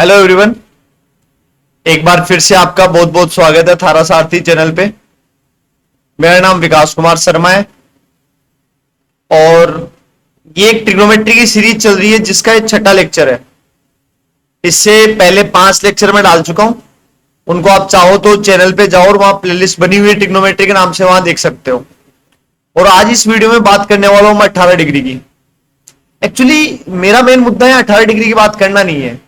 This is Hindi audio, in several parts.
Hello everyone. एक बार फिर से आपका बहुत बहुत स्वागत है थारा सारथी चैनल पे। मेरा नाम विकास कुमार शर्मा है और ये एक ट्रिग्नोमेट्री की सीरीज चल रही है जिसका ये छठा लेक्चर है। इससे पहले 5 लेक्चर में डाल चुका हूं, उनको आप चाहो तो चैनल पे जाओ और वहां प्लेलिस्ट बनी हुई है ट्रिग्नोमेट्री के नाम से, वहां देख सकते हो। और आज इस वीडियो में बात करने वाला हूं मैं 18 डिग्री की। एक्चुअली मेरा मेन मुद्दा है 18 डिग्री की बात करना नहीं है।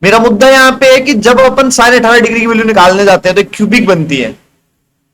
मेरा मुद्दा यहां पे है कि जब अपन साइन 18 डिग्री की वैल्यू निकालने जाते हैं तो एक क्यूबिक बनती है,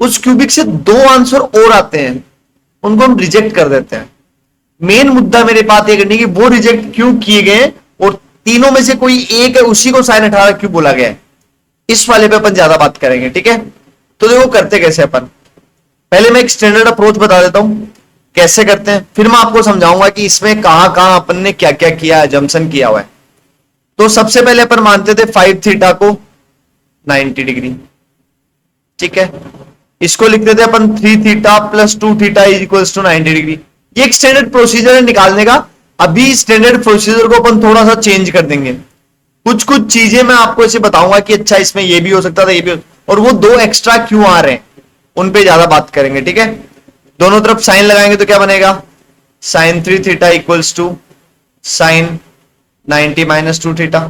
उस क्यूबिक से 2 आंसर और आते हैं, उनको हम रिजेक्ट कर देते हैं। मेन मुद्दा मेरे पास ये करनी कि वो रिजेक्ट क्यों किए गए और तीनों में से कोई एक है उसी को साइन 18 क्यों बोला गया है। इस वाले पे अपन ज्यादा बात करेंगे, ठीक है। तो देखो करते कैसे अपन, पहले मैं एक स्टैंडर्ड अप्रोच बता देता हूं कैसे करते हैं, फिर मैं आपको समझाऊंगा कि इसमें कहां कहां अपन ने क्या क्या किया है, जम्पसन किया हुआ है। तो सबसे पहले अपन मानते थे 5 थीटा को 90 डिग्री, ठीक है। इसको लिखते थे अपन 3 theta plus 2 theta is equals to 90 degree. ये एक स्टैंडर्ड प्रोसीजर है निकालने का। अभी स्टैंडर्ड प्रोसीजर को अपन थोड़ा सा चेंज कर देंगे, कुछ कुछ चीजें मैं आपको ऐसे बताऊंगा कि अच्छा इसमें ये भी हो सकता था, ये भी और वो 2 एक्स्ट्रा क्यों आ रहे हैं उन पे ज्यादा बात करेंगे, ठीक है। दोनों तरफ साइन लगाएंगे तो क्या बनेगा, sine 3 theta equals to sine 90 minus 2 theta,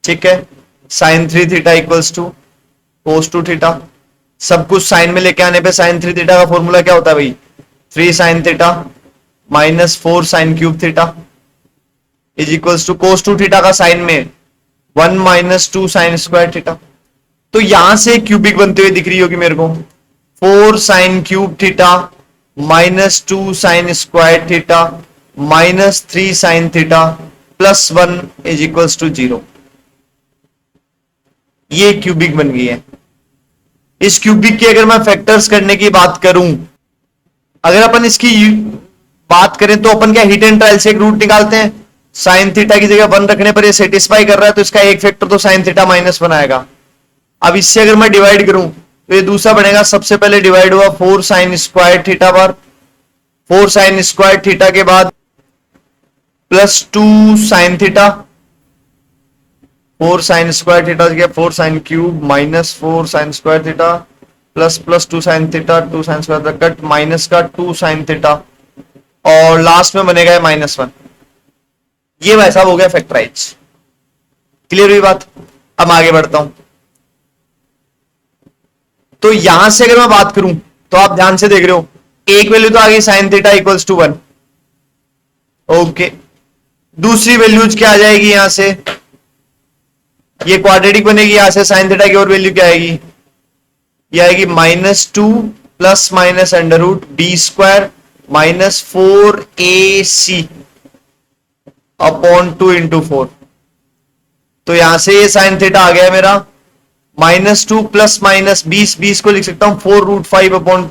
ठीक है। Sine 3 theta equals to cos 2 theta. सब कुछ साइन में लेके आने पे साइन 3 थीटा का फॉर्मूला क्या होता है भाई, 3 sine theta minus 4 sine cube theta is equals to cos 2 theta का साइन में 1 माइनस 2 साइन स्क्वायर थीटा। तो यहां से क्यूबिक बनते हुए दिख रही होगी मेरे को, 4 sine cube theta minus 2 sine square theta minus 3 sine theta plus 1 is equals to 0। ये क्यूबिक बन गई है। इस क्यूबिक की अगर मैं फैक्टर्स करने की बात करूं, अगर अपन इसकी बात करें तो अपन क्या हिट एंड ट्रायल से एक रूट निकालते हैं। साइन थीटा की जगह 1 रखने पर ये सेटिस्फाई कर रहा है तो इसका एक फैक्टर तो साइन थीटा माइनस 1 आएगा। अब इससे अगर मैं डिवाइड करूं तो ये दूसरा बनेगा, सबसे पहले डिवाइड हुआ 4 साइन स्क्वायर थीटा बार, 4 साइन स्क्वायर थीटा के बाद plus 2 sine theta, 4 sign square theta हो गया 4 sine cube minus 4 sign square theta plus plus 2 sine theta 2 sine square cut minus का 2 साइन थीटा और लास्ट में बनेगा माइनस 1। ये वैसा हो गया फैक्टराइज। क्लियर हुई बात। अब आगे बढ़ता हूं। तो यहां से अगर मैं बात करूं तो आप ध्यान से देख रहे हो, एक वैल्यू तो आ गई sine theta equals to 1, okay. दूसरी वैल्यूज क्या आ जाएगी यहां से, ये क्वाड्रेटिक बनेगी, यहां से साइन थीटा की और वैल्यू क्या आएगी, ये आएगी -2 plus minus under root B square minus 4ac upon 2 into 4। तो यहां से ये साइन थीटा आ गया मेरा -2 प्लस माइनस 20 को लिख सकता हूं 4√5 अपॉन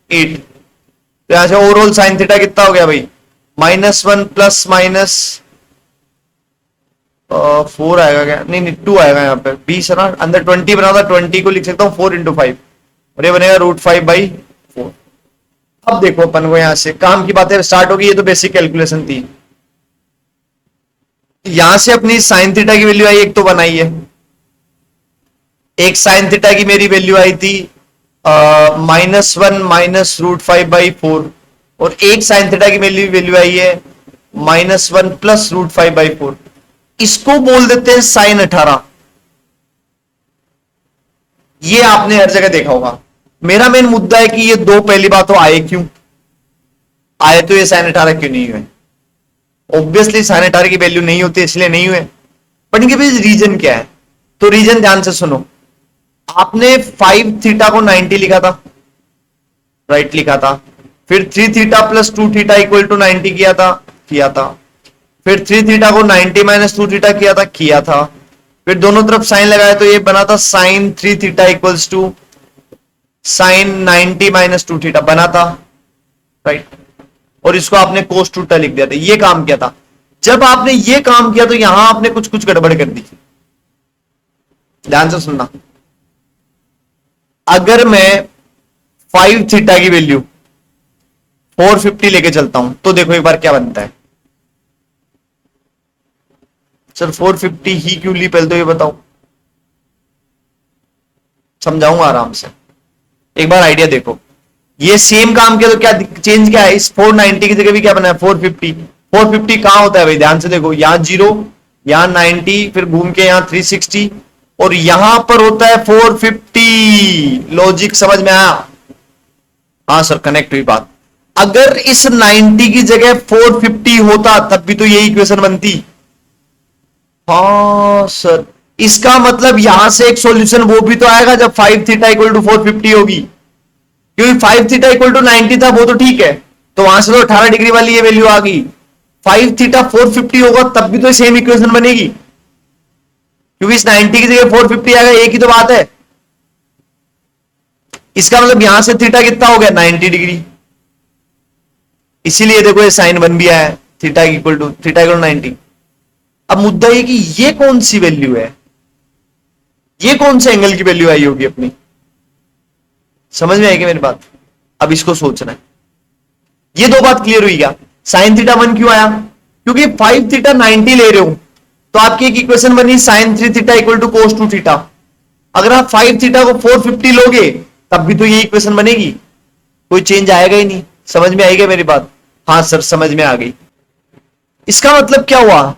8। तो यहां से ओवरऑल साइन थीटा कितना हो गया भाई, -1 प्लस माइनस 4 आएगा क्या, नहीं नहीं 2 आएगा यहाँ पे, 20 है ना, अंदर 20 बना था, 20 को लिख सकता हूँ 4 इंटू 5 और ये बनेगा √5/4। अब देखो अपन को यहां से काम की बातें स्टार्ट होगी। ये तो बेसिक कैलकुलेशन थी। यहां से अपनी साइन थीटा की वैल्यू आई, एक तो बनाई है, एक साइन थीटा की मेरी वैल्यू आई थी -1 माइनस √5/4 और एक साइन थीटा की वैल्यू आई है -1 प्लस √5/4। इसको बोल देते हैं साइन 18। ये आपने हर जगह देखा होगा। मेरा मेन मुद्दा है कि ये दो पहली बात तो आए क्यों आए, तो ये साइन 18 क्यों नहीं हुए। ऑब्वियसली साइन 18 की वैल्यू नहीं होती इसलिए नहीं हुए, पर इनके पीछे रीजन क्या है। तो रीजन ध्यान से सुनो। आपने 5 थीटा को 90 लिखा था, राइट लिखा था, फिर 3 theta plus 2 theta equal to 90 किया था, फिर 3 थीटा को 90 माइनस 2 थीटा किया था, फिर दोनों तरफ साइन लगाया तो ये बना था sine 3 theta equals to sine 90 minus 2 theta बना था, राइट। और इसको आपने कोस थीटा लिख दिया था। ये काम किया था। जब आपने ये काम किया तो यहां आपने कुछ कुछ गड़बड़ कर दी। ध्यान से सुनना। अगर मैं 5 थीटा की वैल्यू 450 लेके चलता हूं तो देखो एक बार क्या बनता है। सर 450 ही क्यों ली, पहले तो ये बताओ, समझाऊंगा आराम से, एक बार आइडिया देखो। ये सेम काम किया तो क्या चेंज क्या है, इस 490 की जगह भी क्या बना है 450। 450 कहां होता है भाई, ध्यान से देखो, यहां 0, यहां 90, फिर घूम के यहां 360 और यहां पर होता है 450। लॉजिक समझ में आया? हाँ सर कनेक्ट हुई बात। अगर इस 90 की जगह 450 होता तब भी तो यही इक्वेशन बनती। हाँ सर, इसका मतलब यहां से एक सॉल्यूशन वो भी तो आएगा जब 5 थीटा इक्वल टू 450 होगी, क्योंकि 5 थीटा इक्वल टू 90 था, वो तो ठीक है, तो वहां से तो 18 डिग्री वाली ये वैल्यू आ गई। 5 थीटा 450 होगा तब भी तो सेम इक्वेशन बनेगी, क्योंकि इस 90 की जगह 450 आएगा, एक ही तो बात है। इसका मतलब यहां से थीटा कितना हो गया 90 डिग्री, इसीलिए देखो ये साइन 1 भी आया, थीटा इक्वल टू 90। अब मुद्दा ये कि ये कौन सी वैल्यू है, ये कौन से एंगल की वैल्यू आई होगी अपनी, समझ में आएगी मेरी बात? अब इसको सोचना है। ये दो बात क्लियर हुई क्या? साइन थीटा 1 क्यों आया, क्योंकि 5 थीटा 90 ले रहे हो तो आपकी एक इक्वेशन बनी sine 3 theta equal to cos 2 theta. अगर आप 5 थीटा को 450 लोगे तब भी तो ये इक्वेशन बनेगी, कोई चेंज आएगा ही नहीं। समझ में आएगी मेरी बात? हाँ सर समझ में आ गई। इसका मतलब क्या हुआ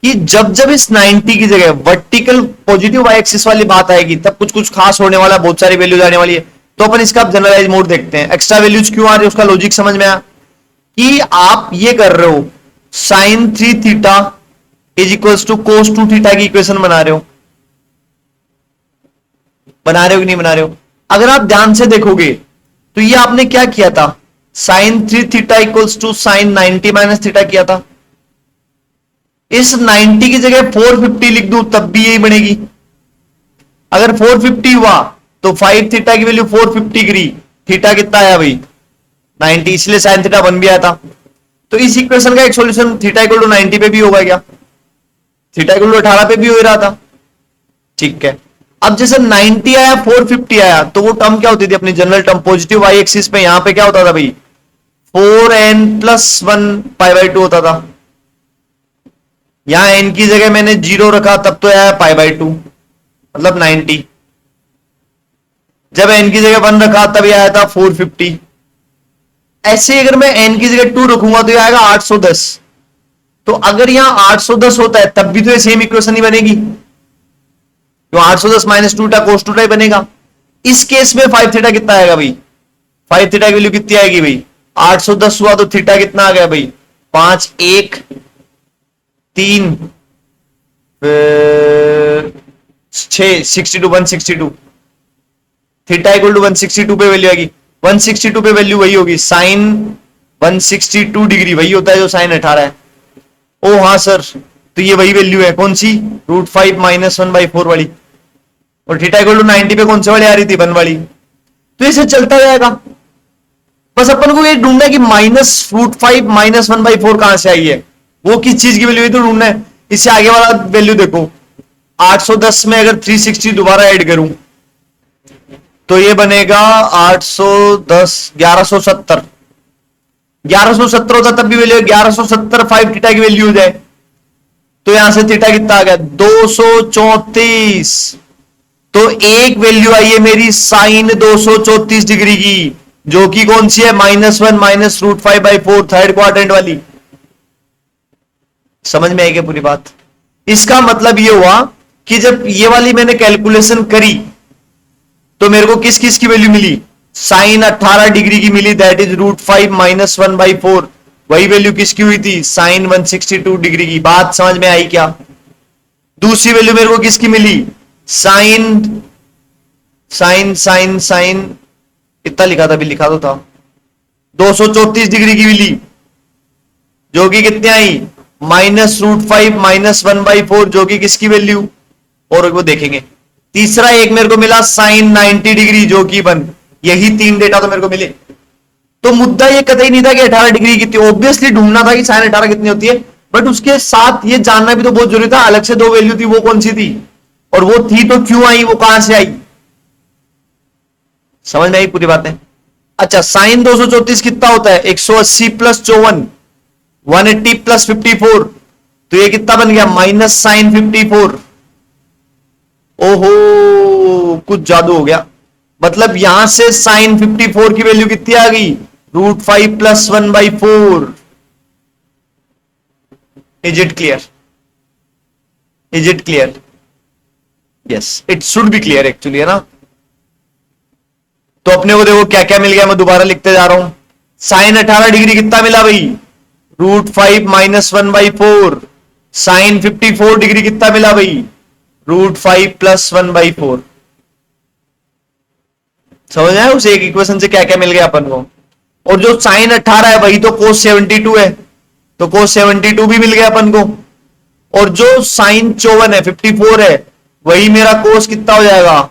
कि जब जब इस 90 की जगह वर्टिकल पॉजिटिव वाई एक्सिस वाली बात आएगी तब कुछ कुछ खास होने वाला, बहुत सारी वैल्यूज आने वाली है। तो अपन इसका जनरलाइज मोड देखते हैं। एक्स्ट्रा वैल्यूज क्यों आ रही है उसका लॉजिक समझ में आया कि आप ये कर रहे हो sine 3 theta is equals to cos 2 theta की इक्वेशन बना रहे हो, बना रहे हो कि नहीं बना रहे हो? अगर आप ध्यान से देखोगे तो ये आपने क्या किया था, sine 3 theta equals to sine 90 minus theta किया था। इस 90 की जगह 450 लिख दूं तब भी यही बनेगी। अगर 450 हुआ तो 5 थीटा की वैल्यू 450 गिरी, थीटा कितना आया भाई 90, इसलिए साइन थीटा 1 भी आया था। तो इस इक्वेशन का एक सॉल्यूशन थीटा इक्वल टू 90 पे भी होगा क्या? थीटा इक्वल टू 18 पे भी हो रहा था, ठीक है। अब जैसे 90 आया 450 आया तो वो टर्म क्या होती थी अपनी general term positive Y axis पे, यहां पे क्या होता था भाई 4n+1 π/2 होता था। यहां n की जगह मैंने 0 रखा तब तो आया π/2 मतलब 90। जब n की जगह 1 रखा तब यह आया था 450। ऐसे अगर मैं n की जगह 2 रखूंगा तो यह आएगा 810। तो अगर यहां 810 होता है तब भी तो ये सेम इक्वेशन ही बनेगी, तो 810 माइनस 2 कोस 2 ही बनेगा। इस केस में 5 थीटा कितना आएगा भाई, 5 थीटा की वैल्यू कितनी आएगी भाई 810 हुआ तो थीटा कितना आ गया भाई 5 1 3 6 62 162। थीटा इक्वल टू 162 पे वैल्यू आएगी, 162 पे वैल्यू वही होगी साइन 162 डिग्री, वही होता है जो साइन 18 है। ओ हाँ सर, तो ये वही वैल्यू है, कौन सी √5 माइनस 1/4 वाली, और थीटा इक्वल टू 90 पे कौन से वाली आ रही थी 1 वाली। तो इसे चलता जाएगा, बस अपन को ये ढूंढना है कि -√5 माइनस 1/4 कहां से आई है, वो किस चीज की वैल्यू है तो ढूंढना है। इससे आगे वाला वैल्यू देखो 810 में अगर 360 दोबारा ऐड करूं तो ये बनेगा 810 1170। 1170 होता तब भी वैल्यू 1170 5 थीटा की वैल्यू हो जाए तो यहां से थीटा कितना आ गया 234। तो एक वैल्यू आई है मेरी साइन 234 डिग्री की, जो कि कौन सी है -1 माइनस √5/4 थर्ड क्वाड्रेंट वाली। समझ में आएगी पूरी बात? इसका मतलब ये हुआ कि जब ये वाली मैंने कैलकुलेशन करी तो मेरे को किस किस की वैल्यू मिली, साइन 18 डिग्री की मिली, दैट इज √5 माइनस 1/4। वही वैल्यू किसकी हुई थी साइन 162 डिग्री की। बात समझ में आई क्या? दूसरी वैल्यू मेरे को किसकी मिली, साइन साइन साइन साइन कितना लिखा था, अभी लिखा तो था 234 डिग्री की मिली, जो कि कितने आई -√5 माइनस 1/4, जो कि किसकी वैल्यू, और वो देखेंगे। तीसरा एक मेरे को मिला साइन 90 डिग्री जो कि 1। यही 3 डेटा तो मेरे को मिले। तो मुद्दा ये कतई नहीं था कि 18 डिग्री कितनी, ऑब्वियसली ढूंढना था कि साइन 18 कितनी होती है, बट उसके साथ ये जानना भी तो बहुत जरूरी था अलग से दो वैल्यू थी, वो कौन सी थी और वो थी तो क्यों आई, वो कहां से आई। समझ में आई पूरी बात है? अच्छा, साइन 234 कितना होता है 180 + 54, 180 + 54, तो ये कितना बन गया, माइनस साइन 54। ओहो, कुछ जादू हो गया। मतलब यहां से साइन 54 की वैल्यू कितनी आ गई, √5 + 1/4। Is it clear? Is it clear? Yes, it should be clear actually, है ना। तो अपने को देखो क्या क्या मिल गया, मैं दोबारा लिखते जा रहा हूं। साइन 18 डिग्री कितना मिला भाई, √5 - 1/4। साइन 54 डिग्री कितना मिला भाई, √5 + 1/4। समझ आया उस एक इक्वेशन से क्या क्या मिल गया अपन को। और जो साइन 18 है वही तो cos 72 है, तो cos 72 भी मिल गया अपन को। और जो साइन 54 है, 54 है, वही मेरा cos कितना हो जाएगा,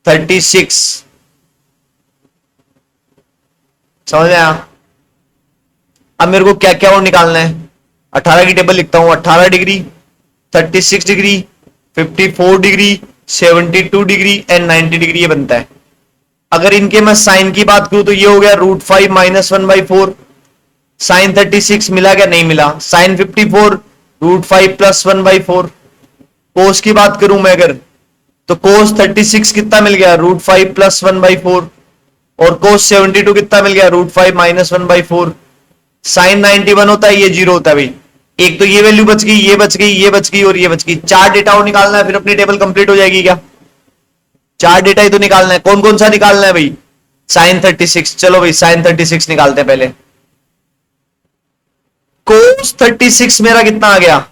36। समझ आया। अब मेरे को क्या क्या और निकालना है, 18 की टेबल लिखता हूं। 18 degree, 36 degree, 54 degree, 72 degree and 90 degree, ये बनता है। अगर इनके मैं साइन की बात करूं तो ये हो गया √5 - 1/4। साइन 36 मिला क्या, नहीं मिला। साइन 54 √5 + 1/4। कोस की बात करूं मैं अगर, तो कोस 36 कितना मिल गया, √5 + 1/4। और कोस 72 कितना मिल गया, √5 - 1/4। साइन 91 होता है, ये 0 होता है भाई। एक तो ये वैल्यू बच गई, ये बच गई, ये बच गई और ये बच गई। 4 डेटा और निकालना है, फिर अपनी टेबल कंप्लीट हो जाएगी क्या। 4 डेटा ही तो निकालना है। कौन कौन सा निकालना है भाई, साइन 36। चलो भाई साइन 36 निकालते हैं पहले। कोस 36 मेरा कितना आ गया,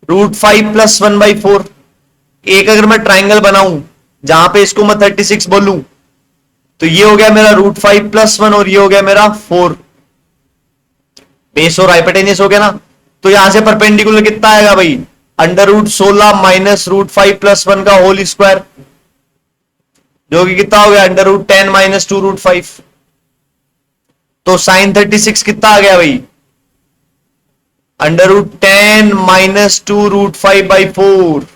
√5 + 1/4। एक अगर मैं ट्राइंगल बनाऊं जहां पे इसको मैं 36 बोलूं, तो ये हो गया मेरा √5 + 1 और ये हो गया मेरा 4। बेस और हाइपोटेन्यूस हो गया ना। तो यहां से परपेंडिकुलर कितना आएगा भाई, √16 - √5 + 1 का होल स्क्वायर, जो कि कितना हो गया, √10 - 2 √5। तो साइन 36 कितना आ गया भाई, √10 - 2 √5/4।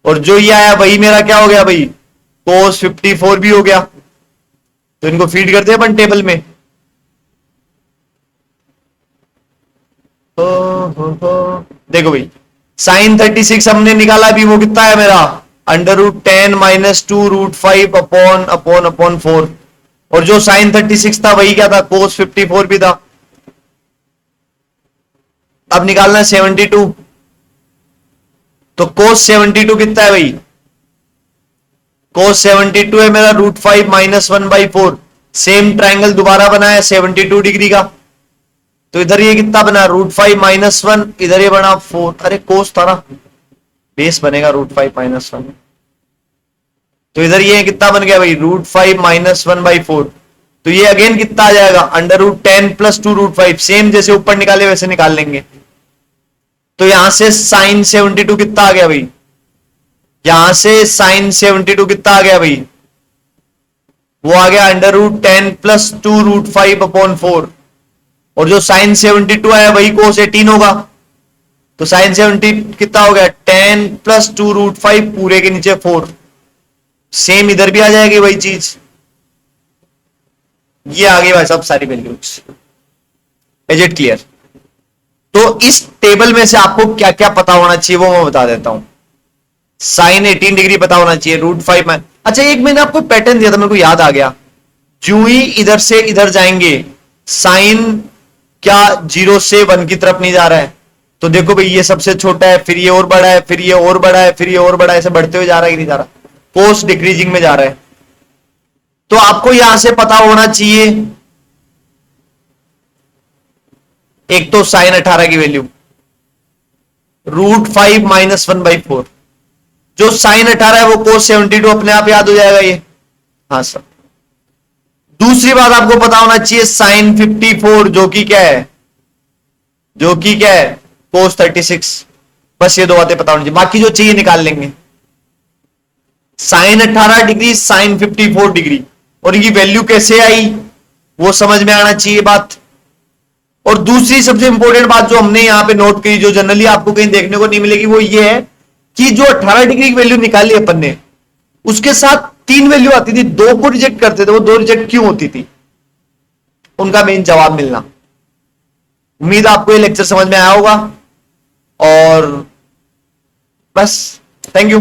और जो ये आया वही मेरा क्या हो गया भाई, cos 54 भी हो गया। तो इनको फीड करते हैं अपन टेबल में। देखो भाई, साइन 36 हमने निकाला भी, वो कितना है मेरा, √10 - 2 √5/4। और जो साइन 36 था वही क्या था, cos 54 भी था। अब निकालना है 72। तो cos 72 कितना है भाई, cos 72 है मेरा √5 - 1/4। सेम ट्राइंगल दोबारा बनाया 72 डिग्री का। तो इधर ये कितना बना, √5 - 1, इधर ये बना 4। अरे cos था ना, बेस बनेगा √5 - 1। तो इधर ये कितना बन गया भाई, √5 - 1/4। तो ये अगेन कितना आ जाएगा, √10 + 2 √5। सेम जैसे ऊपर निकाले वैसे निकाल लेंगे। तो यहां से साइन 72 कितना आ गया भाई, यहां से साइन 72 कितना आ गया भाई, वो आ गया √10 + 2 √5/4। और जो साइन 72 आया वही cos 18 होगा। तो साइन 70 कितना हो गया, 10 + 2 √5 पूरे के नीचे 4। सेम इधर भी आ जाएगी वही चीज, ये आ गई भाई सब सारी वैल्यूज। Is it clear? तो इस टेबल में से आपको क्या क्या पता होना चाहिए वो मैं बता देता हूं। साइन 18 डिग्री पता होना चाहिए, √5 में। अच्छा, एक मैंने आपको पैटर्न दिया था, मेरे को याद आ गया। जो ही इधर से इधर जाएंगे, साइन क्या 0 से 1 की तरफ नहीं जा रहा है। तो देखो भाई, ये सबसे छोटा है, फिर ये और बड़ा है, फिर ये और बड़ा है, फिर ये और बड़ा है, ऐसे बढ़ते हुए जा रहा है कि नहीं जा रहा, पोस्ट डिक्रीजिंग में जा रहा है। तो आपको यहां से पता होना चाहिए, एक तो साइन 18 की वैल्यू, √5 - 1/4। जो साइन 18 है वो cos 72 अपने आप याद हो जाएगा ये। हाँ सर। दूसरी बात आपको पता होना चाहिए, साइन 54 जो कि क्या है, जो कि क्या है, cos 36। बस ये दो बातें पता होनी चाहिए, बाकी जो चाहिए निकाल लेंगे। साइन 18 डिग्री, साइन 54 डिग्री, और इनकी वैल्यू कैसे आई वो समझ में आना चाहिए बात। और दूसरी सबसे इंपॉर्टेंट बात जो हमने यहां पे नोट की, जो जनरली आपको कहीं देखने को नहीं मिलेगी, वो ये है कि जो 18 डिग्री की वैल्यू निकाली अपन ने, उसके साथ 3 वैल्यू आती थी, 2 को रिजेक्ट करते थे। वो 2 रिजेक्ट क्यों होती थी, उनका मेन जवाब मिलना। उम्मीद आपको ये लेक्चर समझ में आया होगा। और बस, थैंक यू।